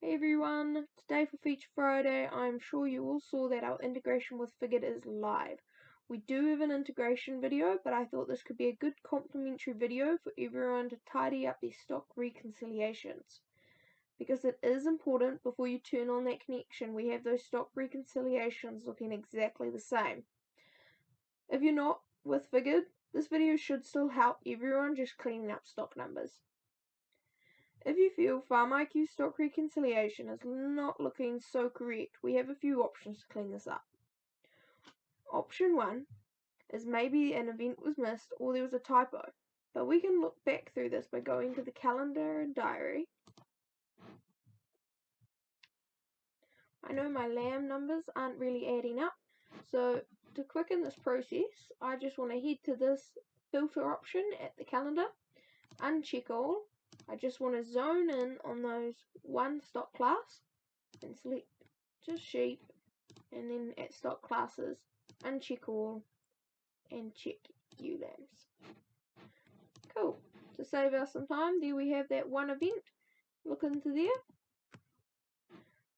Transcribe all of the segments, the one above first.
Hey everyone, today for Feature Friday, I'm sure you all saw that our integration with Figured is live. We do have an integration video, but I thought this could be a good complimentary video for everyone to tidy up their stock reconciliations. Because it is important before you turn on that connection, we have those stock reconciliations looking exactly the same. If you're not with Figured, this video should still help everyone just cleaning up stock numbers. If you feel FarmIQ stock reconciliation is not looking so correct, we have a few options to clean this up. Option 1 is maybe an event was missed or there was a typo, but we can look back through this by going to the calendar and diary. I know my lamb numbers aren't really adding up, so to quicken this process, I just want to head to this filter option at the calendar, uncheck all. I just want to zone in on those one stock class and select just sheep, and then at stock classes, uncheck all and check ewe lambs. Cool. To save us some time, there we have that one event. Look into there.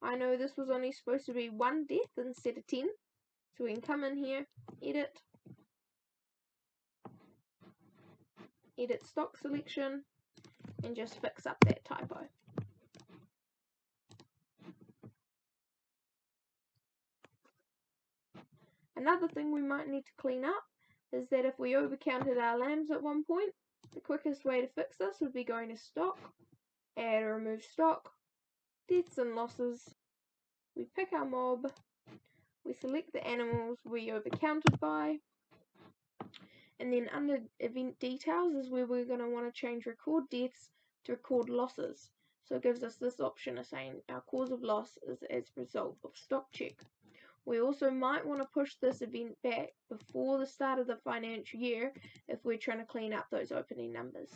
I know this was only supposed to be one death instead of 10, so we can come in here, edit stock selection, and just fix up that typo. Another thing we might need to clean up is that if we overcounted our lambs at one point, the quickest way to fix this would be going to stock, add or remove stock, deaths and losses. We pick our mob, we select the animals we overcounted by, and then under event details is where we're going to want to change record deaths to record losses. So it gives us this option of saying our cause of loss is as a result of stock check. We also might want to push this event back before the start of the financial year if we're trying to clean up those opening numbers.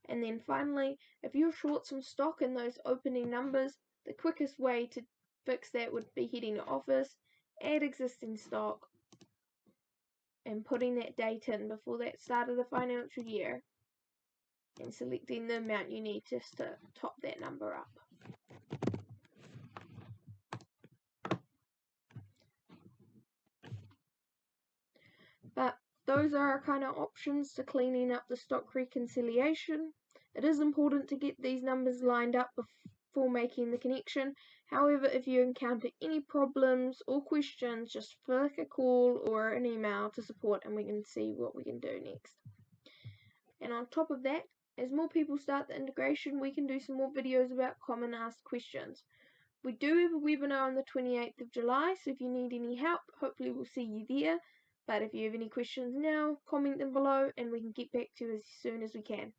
And then finally, if you're short some stock in those opening numbers, the quickest way to fix that would be heading to Office, add existing stock, and putting that date in before that start of the financial year, and selecting the amount you need just to top that number up. But those are our kind of options to cleaning up the stock reconciliation. It is important to get these numbers lined up before making the connection. However, if you encounter any problems or questions, just flick a call or an email to support and we can see what we can do next. And on top of that, as more people start the integration, we can do some more videos about common asked questions. We do have a webinar on the 28th of July, so if you need any help, hopefully we'll see you there. But if you have any questions now, comment them below and we can get back to you as soon as we can.